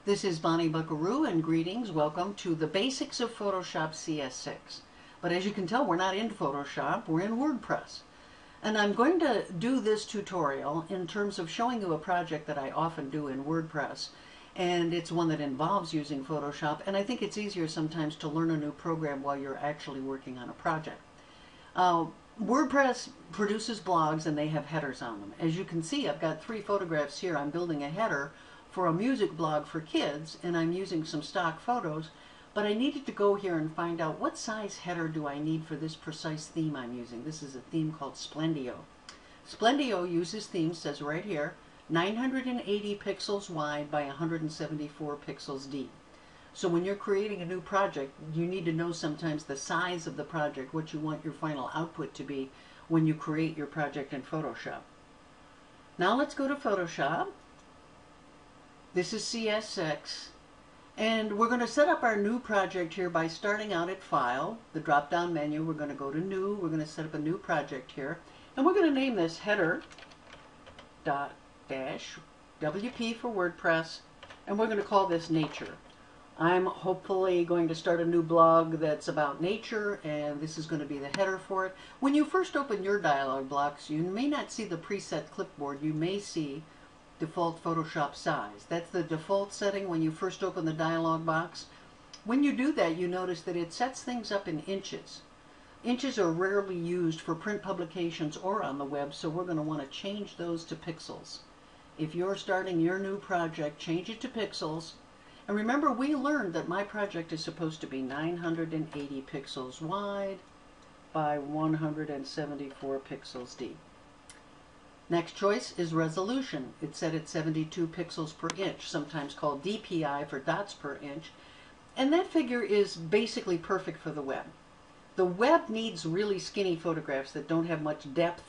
This is Bonnie Bucqueroux, and greetings. Welcome to the basics of Photoshop CS6. But as you can tell, we're not in Photoshop, we're in WordPress. And I'm going to do this tutorial in terms of showing you a project that I often do in WordPress. And it's one that involves using Photoshop, and I think it's easier sometimes to learn a new program while you're actually working on a project. WordPress produces blogs and they have headers on them. As you can see, I've got 3 photographs here. I'm building a header for a music blog for kids, and I'm using some stock photos, but I needed to go here and find out what size header do I need for this precise theme I'm using. This is a theme called Splendio. Splendio uses themes, says right here, 980 pixels wide by 174 pixels deep. So when you're creating a new project, you need to know sometimes the size of the project, what you want your final output to be when you create your project in Photoshop. Now let's go to Photoshop. This is CS6, and we're going to set up our new project here by starting out at File, the drop-down menu. We're going to go to New. We're going to set up a new project here, and we're going to name this header.-WP for WordPress, and we're going to call this Nature. I'm hopefully going to start a new blog that's about nature, and this is going to be the header for it. When you first open your dialog box, you may not see the preset clipboard. You may see default Photoshop size. That's the default setting when you first open the dialog box. When you do that, you notice that it sets things up in inches. Inches are rarely used for print publications or on the web, so we're going to want to change those to pixels. If you're starting your new project, change it to pixels. And remember, we learned that my project is supposed to be 980 pixels wide by 174 pixels deep. Next choice is resolution. It's set at 72 pixels per inch, sometimes called DPI for dots per inch. And that figure is basically perfect for the web. The web needs really skinny photographs that don't have much depth,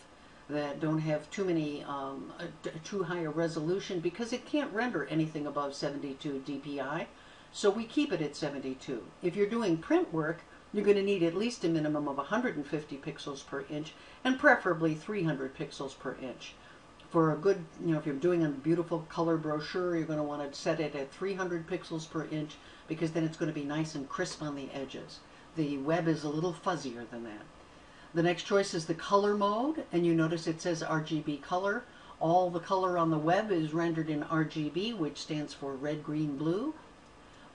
that don't have too high a resolution, because it can't render anything above 72 DPI. So we keep it at 72. If you're doing print work, you're going to need at least a minimum of 150 pixels per inch, and preferably 300 pixels per inch. For a good, if you're doing a beautiful color brochure, you're going to want to set it at 300 pixels per inch, because then it's going to be nice and crisp on the edges. The web is a little fuzzier than that. The next choice is the color mode, and you notice it says RGB color. All the color on the web is rendered in RGB, which stands for red, green, blue.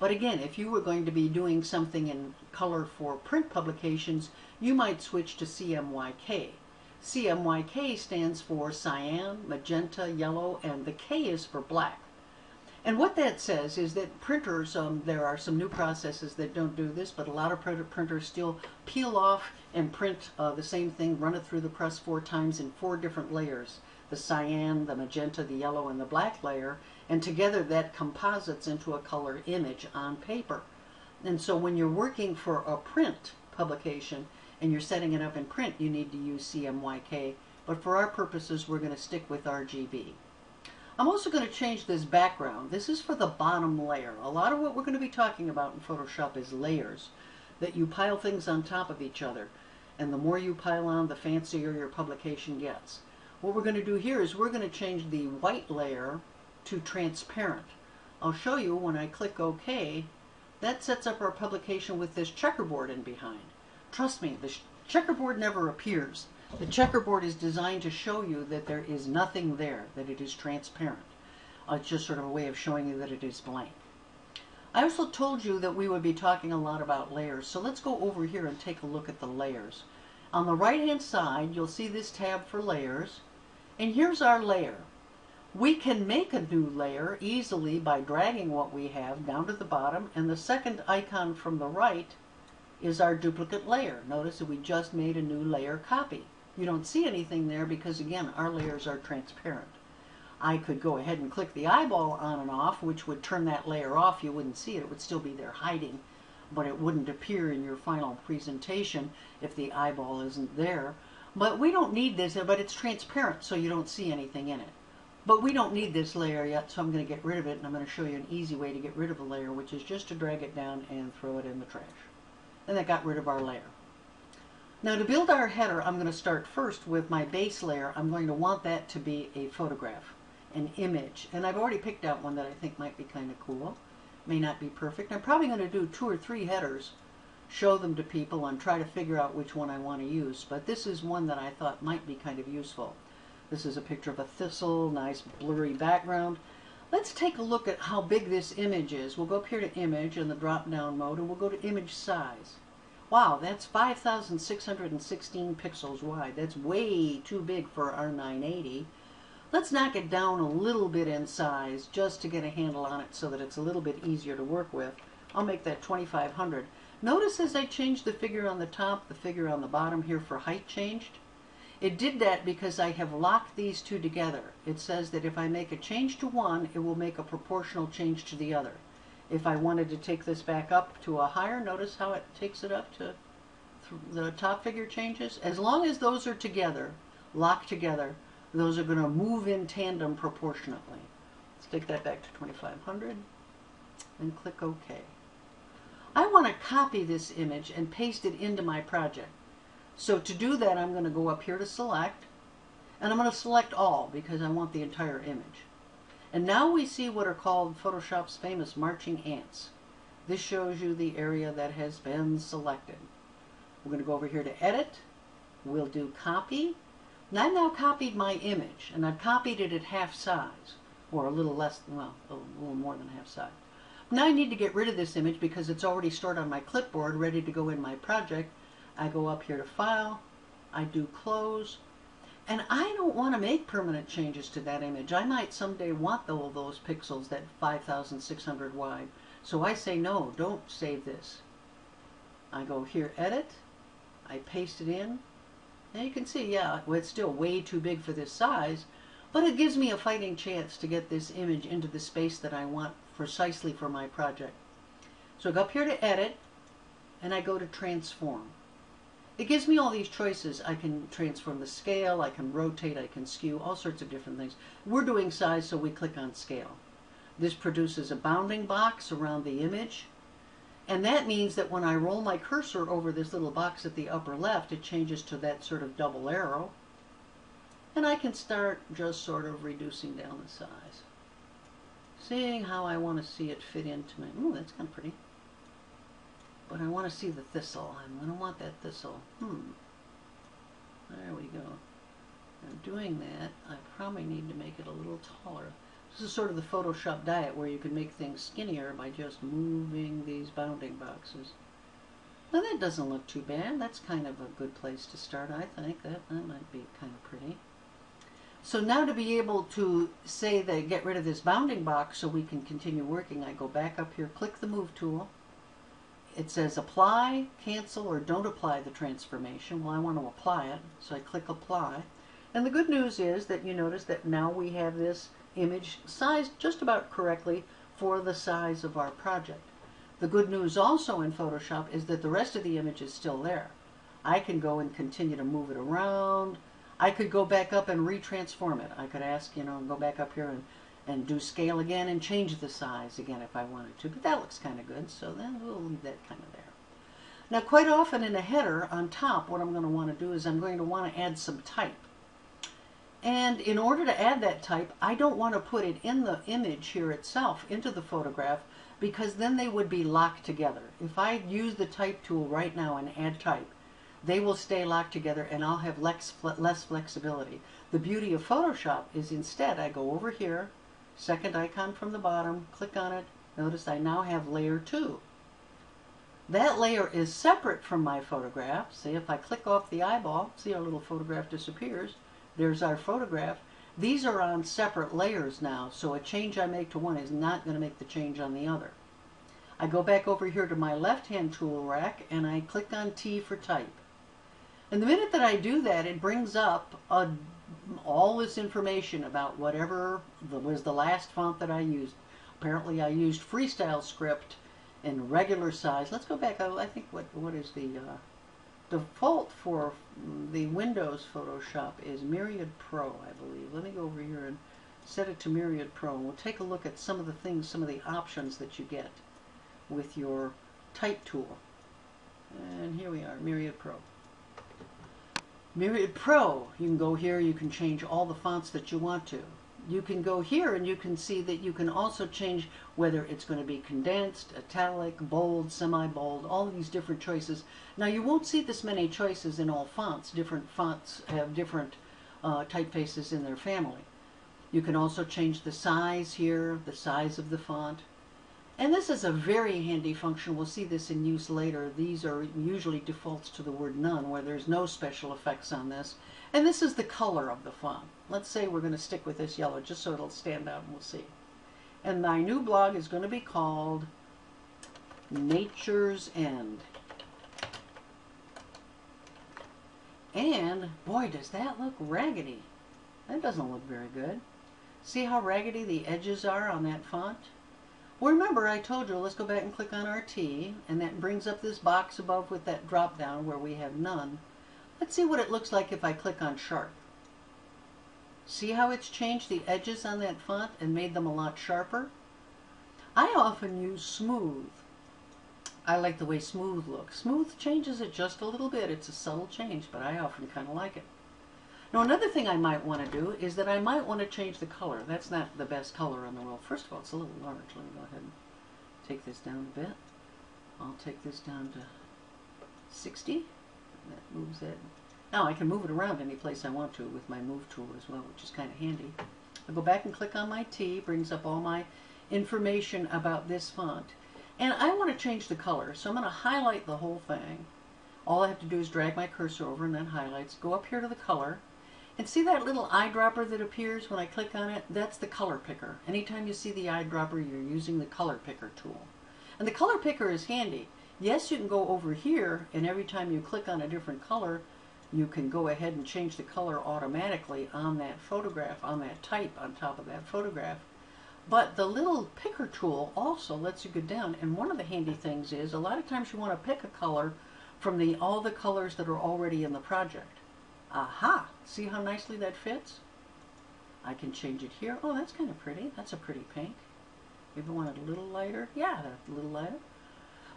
But again, if you were going to be doing something in color for print publications, you might switch to CMYK. CMYK stands for cyan, magenta, yellow, and the K is for black. And what that says is that printers, there are some new processes that don't do this, but a lot of printers still peel off and print the same thing, run it through the press 4 times in 4 different layers. The cyan, the magenta, the yellow, and the black layer, and together that composites into a color image on paper. And so when you're working for a print publication and you're setting it up in print, you need to use CMYK, but for our purposes we're going to stick with RGB. I'm also going to change this background. This is for the bottom layer. A lot of what we're going to be talking about in Photoshop is layers, that you pile things on top of each other, and the more you pile on, the fancier your publication gets. What we're going to do here is we're going to change the white layer to transparent. I'll show you when I click OK. That sets up our publication with this checkerboard in behind. Trust me, the checkerboard never appears. The checkerboard is designed to show you that there is nothing there, that it is transparent. It's just sort of a way of showing you that it is blank. I also told you that we would be talking a lot about layers, so let's go over here and take a look at the layers. On the right hand side, you'll see this tab for layers, and here's our layer. We can make a new layer easily by dragging what we have down to the bottom, and the second icon from the right is our duplicate layer. Notice that we just made a new layer copy. You don't see anything there because, again, our layers are transparent. I could go ahead and click the eyeball on and off, which would turn that layer off. You wouldn't see it. It would still be there hiding, but it wouldn't appear in your final presentation if the eyeball isn't there. But we don't need this, but it's transparent, so you don't see anything in it. But we don't need this layer yet, so I'm going to get rid of it, and I'm going to show you an easy way to get rid of a layer, which is just to drag it down and throw it in the trash. And that got rid of our layer. Now to build our header, I'm going to start first with my base layer. I'm going to want that to be a photograph, an image. And I've already picked out one that I think might be kind of cool. may not be perfect. I'm probably going to do 2 or 3 headers, show them to people, and try to figure out which one I want to use. But this is one that I thought might be kind of useful. This is a picture of a thistle, nice blurry background. Let's take a look at how big this image is. We'll go up here to Image in the drop-down mode, and we'll go to Image Size. Wow, that's 5,616 pixels wide. That's way too big for our 980. Let's knock it down a little bit in size just to get a handle on it so that it's a little bit easier to work with. I'll make that 2,500. Notice as I changed the figure on the top, the figure on the bottom here for height changed. It did that because I have locked these two together. It says that if I make a change to one, it will make a proportional change to the other. If I wanted to take this back up to a higher, notice how it takes it up to the top figure changes. As long as those are together, locked together, those are going to move in tandem proportionately. Let's take that back to 2,500 and click OK. I want to copy this image and paste it into my project. So to do that, I'm going to go up here to Select, and I'm going to select All because I want the entire image. And now we see what are called Photoshop's famous marching ants. This shows you the area that has been selected. We're going to go over here to Edit. We'll do Copy. And I've now copied my image, and I've copied it at half size, or a little less, well, a little more than half size. Now I need to get rid of this image because it's already stored on my clipboard, ready to go in my project. I go up here to File, I do Close, and I don't want to make permanent changes to that image. I might someday want all those pixels, that 5,600 wide. So I say no, don't save this. I go here, Edit, I paste it in, and you can see, yeah, well, it's still way too big for this size, but it gives me a fighting chance to get this image into the space that I want precisely for my project. So I go up here to Edit, and I go to Transform. It gives me all these choices. I can transform the scale, I can rotate, I can skew, all sorts of different things. We're doing size, so we click on Scale. This produces a bounding box around the image, and that means that when I roll my cursor over this little box at the upper left, it changes to that sort of double arrow, and I can start just sort of reducing down the size. Seeing how I want to see it fit into my, ooh, that's kind of pretty. But I want to see the thistle. I'm going to want that thistle. There we go. And doing that, I probably need to make it a little taller. This is sort of the Photoshop diet where you can make things skinnier by just moving these bounding boxes. Now that doesn't look too bad. That's kind of a good place to start, I think. That might be kind of pretty. So now to be able to say that get rid of this bounding box so we can continue working, I go back up here, click the Move tool. It says Apply, Cancel, or Don't Apply the transformation. Well, I want to apply it, so I click Apply. And the good news is that you notice that now we have this image sized just about correctly for the size of our project. The good news also in Photoshop is that the rest of the image is still there. I can go and continue to move it around. I could go back up and retransform it. I could ask, go back up here and do scale again and change the size again if I wanted to. But that looks kind of good, so then we'll leave that kind of there. Now quite often in a header on top, what I'm going to want to do is I'm going to want to add some type. And in order to add that type, I don't want to put it in the image here itself, into the photograph, because then they would be locked together. If I use the type tool right now and add type, they will stay locked together and I'll have less flexibility. The beauty of Photoshop is instead I go over here, second icon from the bottom, click on it, notice I now have layer 2. That layer is separate from my photograph. See, if I click off the eyeball, see our little photograph disappears. There's our photograph. These are on separate layers now, so a change I make to one is not going to make the change on the other. I go back over here to my left-hand tool rack and I click on T for type. And the minute that I do that, it brings up all this information about whatever was the last font that I used. Apparently I used Freestyle Script in regular size. Let's go back. I think what is the default for the Windows Photoshop is Myriad Pro, I believe. Let me go over here and set it to Myriad Pro. And we'll take a look at some of the things, some of the options that you get with your type tool. And here we are, Myriad Pro. Myriad Pro, you can go here, you can change all the fonts that you want to. you can go here and you can see that you can also change whether it's going to be condensed, italic, bold, semi-bold, all of these different choices. Now you won't see this many choices in all fonts. Different fonts have different typefaces in their family. You can also change the size here, the size of the font. And this is a very handy function. We'll see this in use later. These are usually defaults to the word none, where there's no special effects on this. And this is the color of the font. Let's say we're going to stick with this yellow just so it'll stand out and we'll see. And my new blog is going to be called Nature's End. And boy, does that look raggedy. That doesn't look very good. See how raggedy the edges are on that font? Well, remember I told you, let's go back and click on RT, and that brings up this box above with that drop down where we have none. Let's see what it looks like if I click on sharp. See how it's changed the edges on that font and made them a lot sharper? I often use smooth. I like the way smooth looks. Smooth changes it just a little bit. It's a subtle change, but I often kind of like it. Now another thing I might want to do is that I might want to change the color. That's not the best color in the world. First of all, it's a little large. Let me go ahead and take this down a bit. I'll take this down to 60. That moves it. Now I can move it around any place I want to with my move tool as well, which is kind of handy. I'll go back and click on my T, brings up all my information about this font. And I want to change the color, so I'm going to highlight the whole thing. All I have to do is drag my cursor over and then highlights. Go up here to the color. And see that little eyedropper that appears when I click on it? That's the color picker. Anytime you see the eyedropper, you're using the color picker tool. And the color picker is handy. Yes, you can go over here, and every time you click on a different color, you can go ahead and change the color automatically on that photograph, on that type on top of that photograph. But the little picker tool also lets you go down, and one of the handy things is a lot of times you want to pick a color from all the colors that are already in the project. Aha! See how nicely that fits? I can change it here. Oh, that's kind of pretty. That's a pretty pink. Maybe want it a little lighter? Yeah, a little lighter.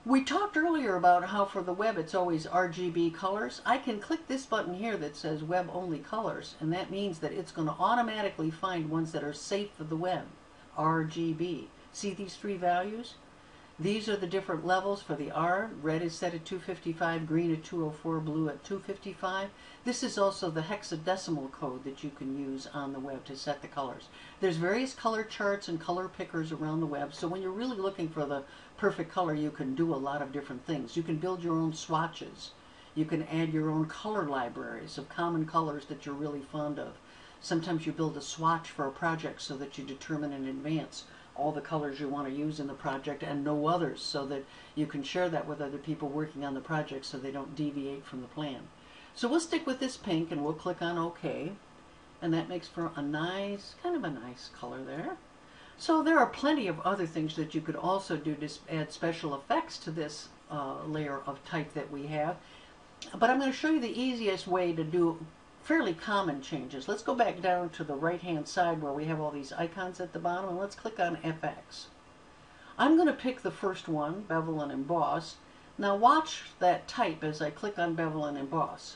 We talked earlier about how for the web it's always RGB colors. I can click this button here that says web only colors, and that means that it's going to automatically find ones that are safe for the web. RGB. See these three values? These are the different levels for the R. Red is set at 255, green at 204, blue at 255. This is also the hexadecimal code that you can use on the web to set the colors. There's various color charts and color pickers around the web, so when you're really looking for the perfect color, you can do a lot of different things. You can build your own swatches. You can add your own color libraries of common colors that you're really fond of. Sometimes you build a swatch for a project so that you determine in advance all the colors you want to use in the project and no others, so that you can share that with other people working on the project so they don't deviate from the plan. So we'll stick with this pink and we'll click on OK, and that makes for a nice, kind of a nice color there. So there are plenty of other things that you could also do to add special effects to this layer of type that we have, but I'm going to show you the easiest way to do fairly common changes. Let's go back down to the right hand side where we have all these icons at the bottom, and let's click on FX. I'm going to pick the first one, bevel and emboss. Now watch that type as I click on bevel and emboss.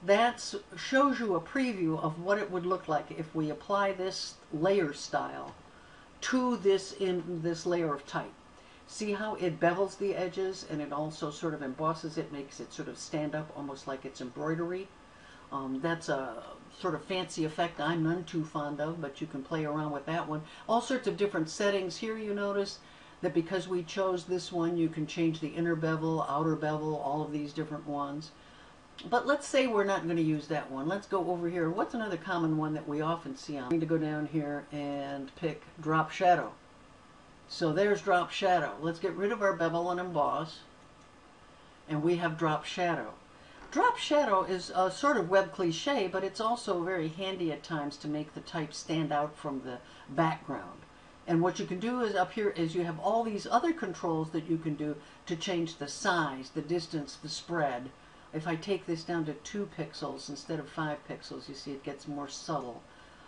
That shows you a preview of what it would look like if we apply this layer style to this layer of type. See how it bevels the edges and it also sort of embosses it, makes it sort of stand up almost like it's embroidery. That's a sort of fancy effect I'm none too fond of, but you can play around with that one. All sorts of different settings. Here you notice that because we chose this one, you can change the inner bevel, outer bevel, all of these different ones. But let's say we're not going to use that one. Let's go over here. What's another common one that we often see on? I'm going to go down here and pick drop shadow. So there's drop shadow. Let's get rid of our bevel and emboss, and we have drop shadow. Drop shadow is a sort of web cliche, but it's also very handy at times to make the type stand out from the background. And what you can do is up here is you have all these other controls that you can do to change the size, the distance, the spread. If I take this down to 2 pixels instead of 5 pixels, you see it gets more subtle.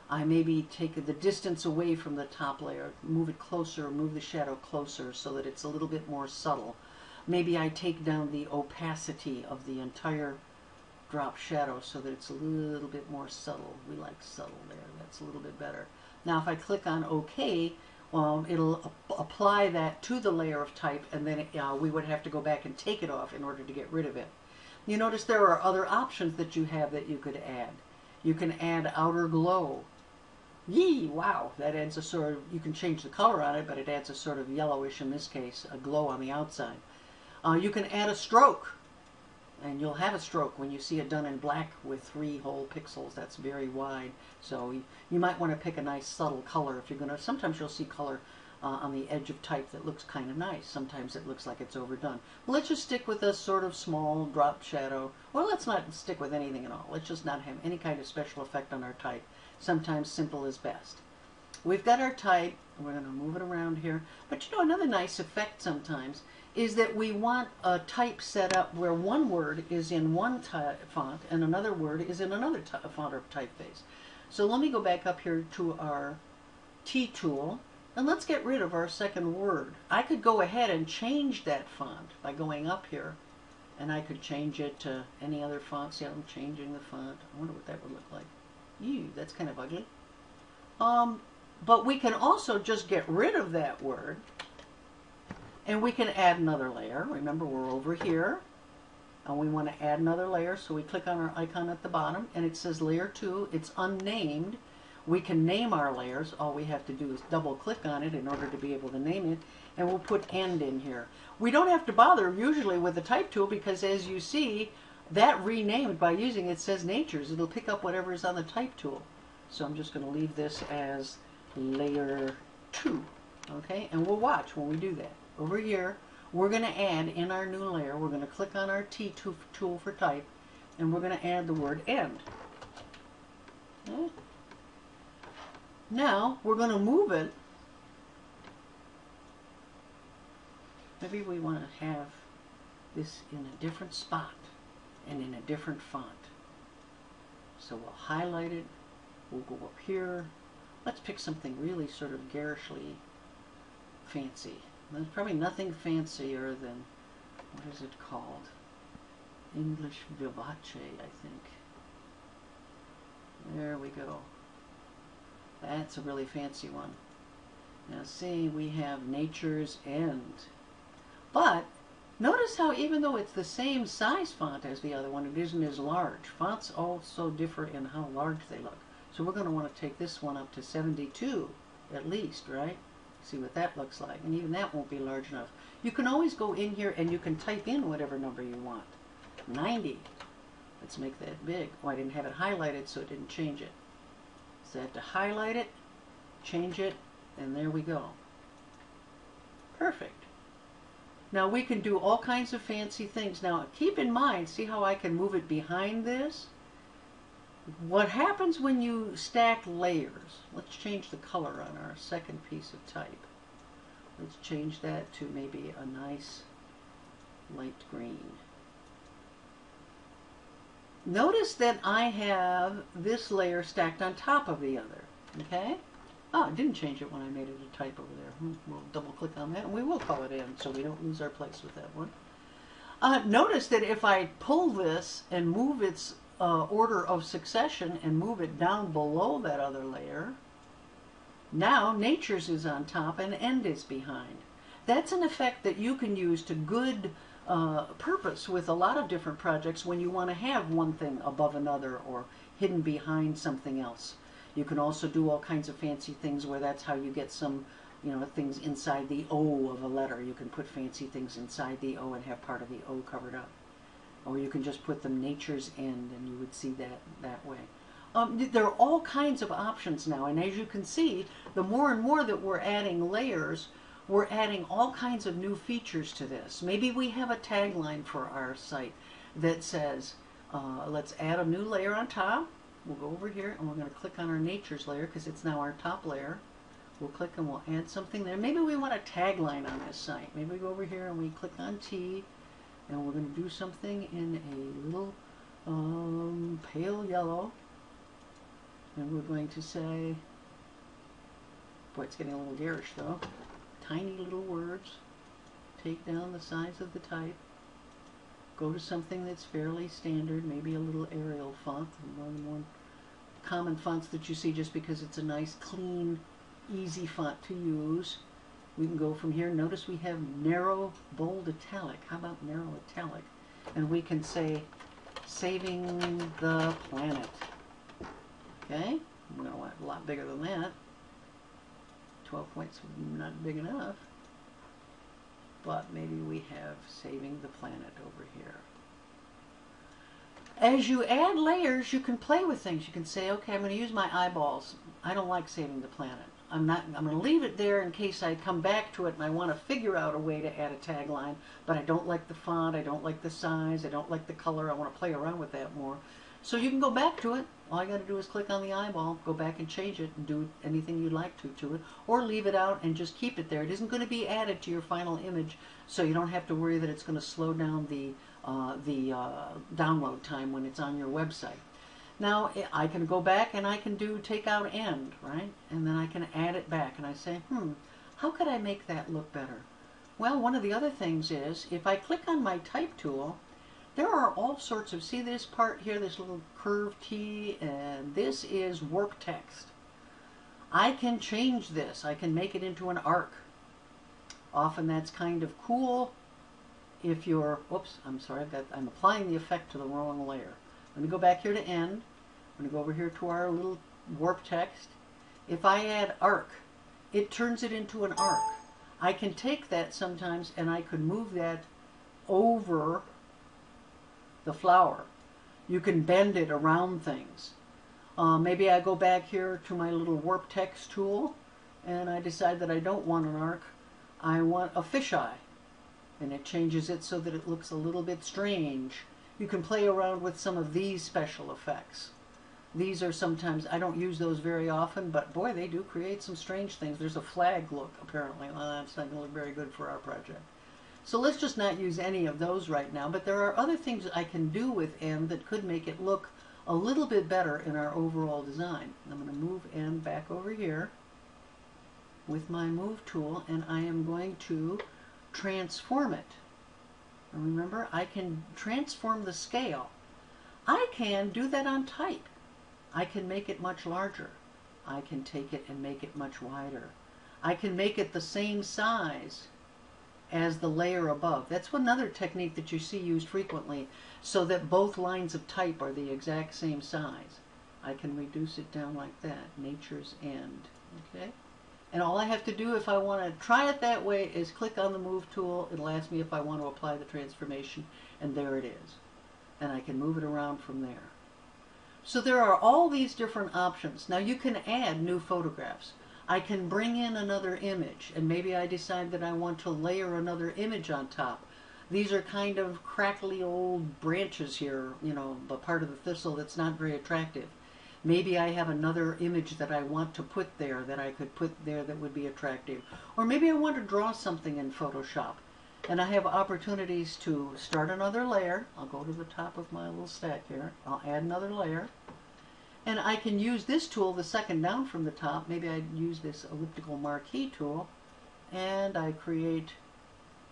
I maybe take the distance away from the top layer, move it closer, move the shadow closer so that it's a little bit more subtle. Maybe I take down the opacity of the entire drop shadow so that it's a little bit more subtle. We like subtle there. That's a little bit better. Now if I click on OK, it'll apply that to the layer of type, and then we would have to go back and take it off in order to get rid of it. You notice there are other options that you have that you could add. You can add outer glow. Yee, wow, that adds a sort of, you can change the color on it, but it adds a sort of yellowish, in this case, a glow on the outside. You can add a stroke, and you'll have a stroke when you see it done in black with 3 whole pixels. That's very wide, so you might want to pick a nice subtle color if you're going to. Sometimes you'll see color on the edge of type that looks kind of nice. Sometimes it looks like it's overdone. Well, let's just stick with a sort of small drop shadow. Well, let's not stick with anything at all. Let's just not have any kind of special effect on our type. Sometimes simple is best. We've got our type. We're going to move it around here. But you know, another nice effect sometimes is that we want a type set up where one word is in one font and another word is in another font or typeface. So let me go back up here to our T tool, and let's get rid of our second word. I could go ahead and change that font by going up here, and I could change it to any other font. See, I'm changing the font. I wonder what that would look like. Ew, that's kind of ugly. But we can also just get rid of that word, and we can add another layer. Remember, we're over here, and we want to add another layer, so we click on our icon at the bottom, and it says Layer 2. It's unnamed. We can name our layers. All we have to do is double-click on it in order to be able to name it, and we'll put End in here. We don't have to bother usually with the Type tool because, as you see, that renamed by using it says Natures. It'll pick up whatever is on the Type tool. So I'm just going to leave this as Layer 2. Okay, and we'll watch when we do that. Over here, we're going to add in our new layer, we're going to click on our T tool for type, and we're going to add the word End. Okay. Now, we're going to move it. Maybe we want to have this in a different spot and in a different font. So we'll highlight it. We'll go up here. Let's pick something really sort of garishly fancy. There's probably nothing fancier than, what is it called? English Vivace, I think. There we go. That's a really fancy one. Now see, we have Nature's End. But notice how even though it's the same size font as the other one, it isn't as large. Fonts also differ in how large they look. So we're going to want to take this one up to 72 at least, right? See what that looks like. And even that won't be large enough. You can always go in here and you can type in whatever number you want. 90. Let's make that big. Oh, I didn't have it highlighted, so it didn't change it. So I have to highlight it, change it, and there we go. Perfect. Now we can do all kinds of fancy things. Now keep in mind, see how I can move it behind this? What happens when you stack layers? Let's change the color on our second piece of type. Let's change that to maybe a nice light green. Notice that I have this layer stacked on top of the other. Okay? Oh, it didn't change it when I made it a type over there. We'll double click on that and we will call it End so we don't lose our place with that one. Notice that if I pull this and move its order of succession and move it down below that other layer, now Nature's is on top and End is behind. That's an effect that you can use to good purpose with a lot of different projects when you want to have one thing above another or hidden behind something else. You can also do all kinds of fancy things where that's how you get some, you know, things inside the O of a letter. You can put fancy things inside the O and have part of the O covered up. Or you can just put them Nature's End and you would see that way. There are all kinds of options now, and as you can see, the more and more that we're adding layers, we're adding all kinds of new features to this. Maybe we have a tagline for our site that says, let's add a new layer on top. We'll go over here and we're going to click on our Nature's layer because it's now our top layer. We'll click and we'll add something there. Maybe we want a tagline on this site. Maybe we go over here and we click on T, and we're going to do something in a little pale yellow. And we're going to say, boy, it's getting a little garish though. Tiny little words. Take down the size of the type. go to something that's fairly standard, maybe a little Arial font, one of the more common fonts that you see just because it's a nice, clean, easy font to use. We can go from here. Notice we have narrow, bold, italic. How about narrow italic? And we can say, saving the planet. Okay? I'm going to want a lot bigger than that. 12 points, not big enough. But maybe we have saving the planet over here. As you add layers, you can play with things. You can say, okay, I'm going to use my eyeballs. I don't like saving the planet. I'm going to leave it there in case I come back to it and I want to figure out a way to add a tagline, but I don't like the font, I don't like the size, I don't like the color, I want to play around with that more. So you can go back to it. All you got to do is click on the eyeball, go back and change it and do anything you'd like to it, or leave it out and just keep it there. It isn't going to be added to your final image, so you don't have to worry that it's going to slow down the download time when it's on your website. Now I can go back and I can do take out end, right? And then I can add it back and I say, how could I make that look better? Well, one of the other things is if I click on my type tool, there are all sorts of, see this part here, this little curved T, and this is warp text. I can change this. I can make it into an arc. Often that's kind of cool if you're, oops, I'm sorry, I'm applying the effect to the wrong layer. Let me go back here to end. I'm going to go over here to our little warp text. If I add arc, it turns it into an arc. I can take that sometimes and I could move that over the flower. You can bend it around things. Maybe I go back here to my little warp text tool and I decide that I don't want an arc. I want a fisheye. And it changes it so that it looks a little bit strange. You can play around with some of these special effects. These are sometimes, I don't use those very often, but boy, they do create some strange things. There's a flag look, apparently. Well, that's not going to look very good for our project. So let's just not use any of those right now, but there are other things I can do with end that could make it look a little bit better in our overall design. I'm going to move end back over here with my move tool, and I am going to transform it. And remember, I can transform the scale. I can do that on type. I can make it much larger. I can take it and make it much wider. I can make it the same size as the layer above. That's another technique that you see used frequently, so that both lines of type are the exact same size. I can reduce it down like that, nature's end. Okay? And all I have to do if I want to try it that way is click on the move tool. It'll ask me if I want to apply the transformation, and there it is. And I can move it around from there. So there are all these different options. Now you can add new photographs. I can bring in another image, and maybe I decide that I want to layer another image on top. These are kind of crackly old branches here, you know, a part of the thistle that's not very attractive. Maybe I have another image that I want to put there that I could put there that would be attractive. Or maybe I want to draw something in Photoshop. And I have opportunities to start another layer. I'll go to the top of my little stack here. I'll add another layer. And I can use this tool, the second down from the top. Maybe I'd use this elliptical marquee tool. And I create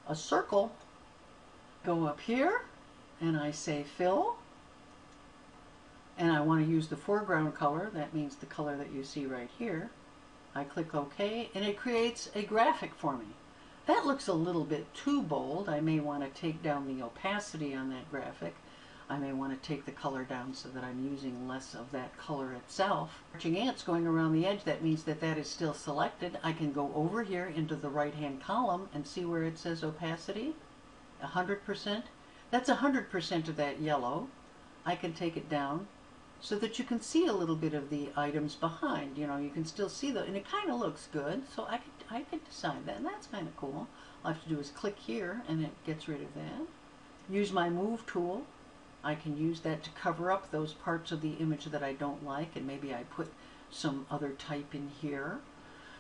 a circle. Go up here and I say fill. And I want to use the foreground color. That means the color that you see right here. I click OK, and it creates a graphic for me. That looks a little bit too bold. I may want to take down the opacity on that graphic. I may want to take the color down so that I'm using less of that color itself. Marching ants going around the edge, that means that that is still selected. I can go over here into the right-hand column and see where it says opacity, 100%. That's 100% of that yellow. I can take it down so that you can see a little bit of the items behind. You know, you can still see them, and it kind of looks good. So I could decide that, and that's kind of cool. All I have to do is click here, and it gets rid of that. Use my move tool. I can use that to cover up those parts of the image that I don't like, and maybe I put some other type in here.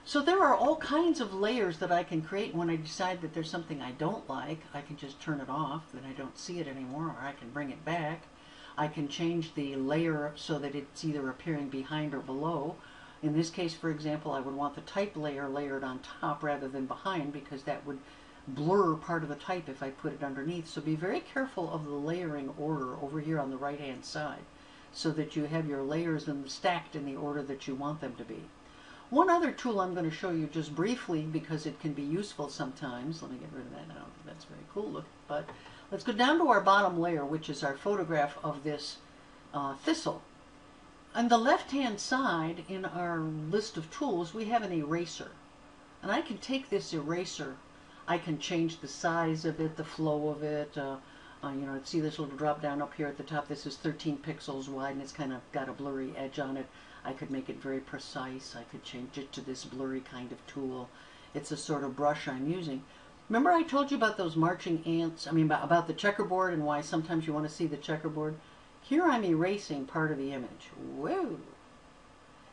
So there are all kinds of layers that I can create. When I decide that there's something I don't like, I can just turn it off, then I don't see it anymore, or I can bring it back. I can change the layer so that it's either appearing behind or below. In this case, for example, I would want the type layer layered on top rather than behind, because that would blur part of the type if I put it underneath. So be very careful of the layering order over here on the right hand side so that you have your layers stacked in the order that you want them to be. One other tool I'm going to show you just briefly because it can be useful sometimes. Let me get rid of that now. That's very cool looking. But let's go down to our bottom layer, which is our photograph of this thistle. On the left-hand side in our list of tools, we have an eraser. And I can take this eraser, I can change the size of it, the flow of it. You know, see this little drop down up here at the top. This is 13 pixels wide and it's kind of got a blurry edge on it. I could make it very precise. I could change it to this blurry kind of tool. It's a sort of brush I'm using. Remember I told you about those marching ants? I mean, about the checkerboard and why sometimes you want to see the checkerboard? Here I'm erasing part of the image. Whoa!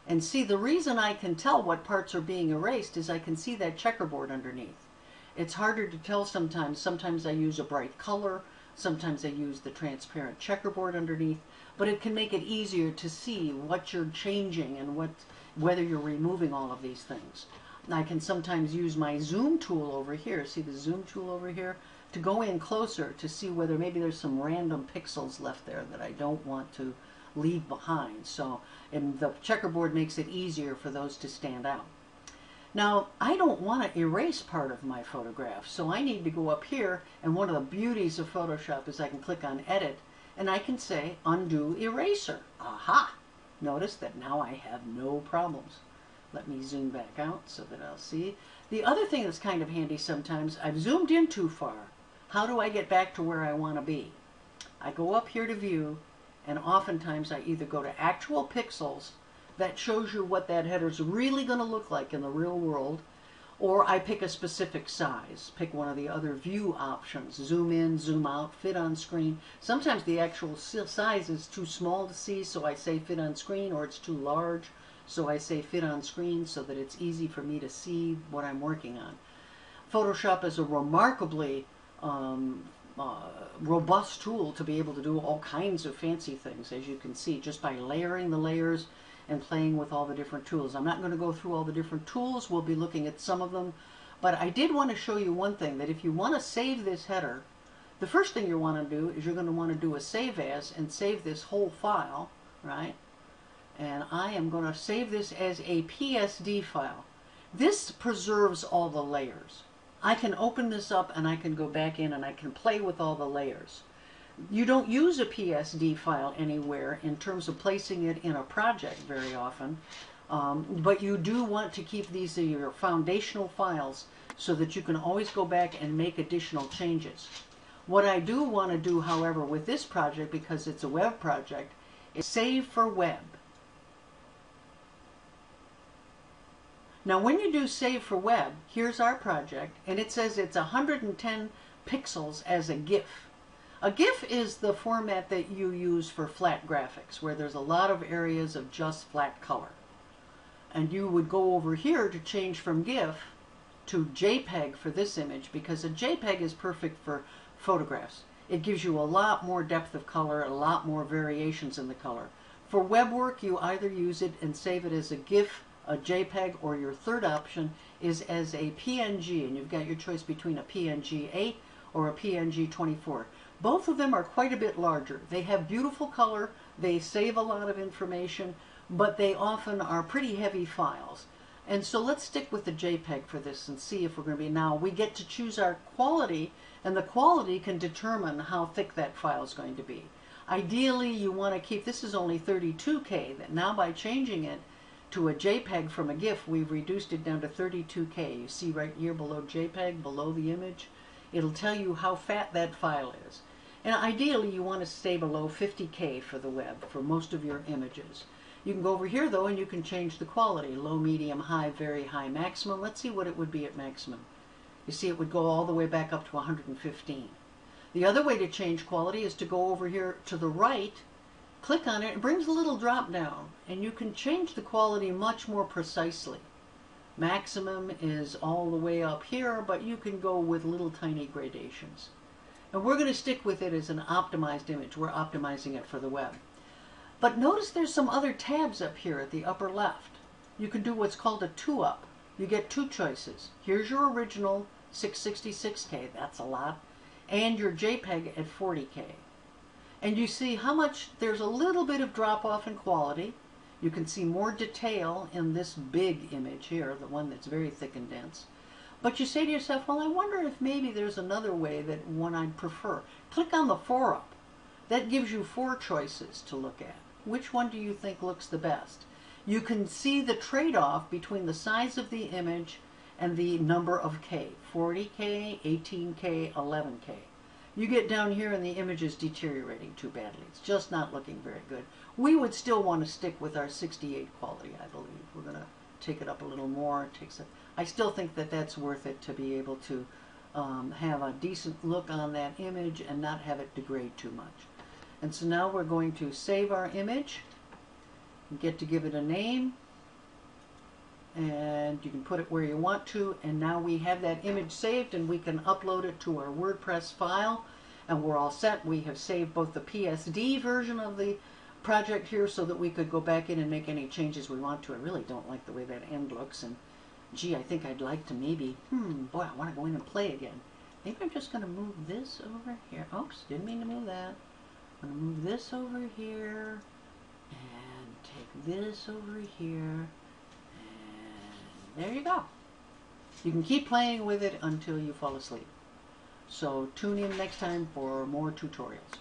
And see, the reason I can tell what parts are being erased is I can see that checkerboard underneath. It's harder to tell sometimes. Sometimes I use a bright color. Sometimes I use the transparent checkerboard underneath. But it can make it easier to see what you're changing and whether you're removing all of these things. I can sometimes use my zoom tool over here. See the zoom tool over here? To go in closer to see whether maybe there's some random pixels left there that I don't want to leave behind. So, and the checkerboard makes it easier for those to stand out. Now, I don't want to erase part of my photograph, so I need to go up here, and one of the beauties of Photoshop is I can click on Edit, and I can say Undo Eraser. Aha! Notice that now I have no problems. Let me zoom back out so that I'll see. The other thing that's kind of handy sometimes, I've zoomed in too far. How do I get back to where I want to be? I go up here to View, and oftentimes I either go to Actual Pixels, that shows you what that header's really going to look like in the real world, or I pick a specific size. Pick one of the other view options. Zoom in, zoom out, fit on screen. Sometimes the actual size is too small to see, so I say fit on screen, or it's too large, so I say fit on screen so that it's easy for me to see what I'm working on. Photoshop is a remarkably robust tool to be able to do all kinds of fancy things, as you can see, just by layering the layers and playing with all the different tools. I'm not going to go through all the different tools. We'll be looking at some of them. But I did want to show you one thing, that if you want to save this header, the first thing you want to do is you're going to want to do a save as and save this whole file, right? And I am going to save this as a PSD file. This preserves all the layers. I can open this up and I can go back in and I can play with all the layers. You don't use a PSD file anywhere in terms of placing it in a project very often, but you do want to keep these in your foundational files so that you can always go back and make additional changes. What I do want to do, however, with this project, because it's a web project, is save for web. Now when you do save for web, here's our project, and it says it's 110 pixels as a GIF. A GIF is the format that you use for flat graphics, where there's a lot of areas of just flat color. And you would go over here to change from GIF to JPEG for this image, because a JPEG is perfect for photographs. It gives you a lot more depth of color, a lot more variations in the color. For web work, you either use it and save it as a GIF, a JPEG, or your third option is as a PNG, and you've got your choice between a PNG 8 or a PNG 24. Both of them are quite a bit larger. They have beautiful color, they save a lot of information, but they often are pretty heavy files. And so let's stick with the JPEG for this and see if we're going to be. Now we get to choose our quality, and the quality can determine how thick that file is going to be. Ideally you want to keep, this is only 32K, that now by changing it to a JPEG from a GIF, we've reduced it down to 32K. You see right here below JPEG, below the image, it'll tell you how fat that file is. And ideally you want to stay below 50K for the web, for most of your images. You can go over here though and you can change the quality, low, medium, high, very high, maximum. Let's see what it would be at maximum. You see it would go all the way back up to 115. The other way to change quality is to go over here to the right, click on it, it brings a little drop down, and you can change the quality much more precisely. Maximum is all the way up here, but you can go with little tiny gradations. And we're going to stick with it as an optimized image. We're optimizing it for the web. But notice there's some other tabs up here at the upper left. You can do what's called a 2-up. You get two choices. Here's your original 666K, that's a lot, and your JPEG at 40K. And you see how much there's a little bit of drop off in quality. You can see more detail in this big image here, the one that's very thick and dense. But you say to yourself, well, I wonder if maybe there's another way, that one I'd prefer. Click on the 4 up. That gives you 4 choices to look at. Which one do you think looks the best? You can see the trade-off between the size of the image and the number of K. 40K, 18K, 11K. You get down here and the image is deteriorating too badly. It's just not looking very good. We would still want to stick with our 68 quality, I believe. We're going to take it up a little more. I still think that that's worth it, to be able to have a decent look on that image and not have it degrade too much. And so now we're going to save our image. You get to give it a name, and you can put it where you want to, and now we have that image saved and we can upload it to our WordPress file, and we're all set. We have saved both the PSD version of the project here so that we could go back in and make any changes we want to. I really don't like the way that end looks, and gee, I think I'd like to maybe, boy, I want to go in and play again. Maybe I'm just going to move this over here. Oops, didn't mean to move that. I'm going to move this over here and take this over here. There you go. You can keep playing with it until you fall asleep. So tune in next time for more tutorials.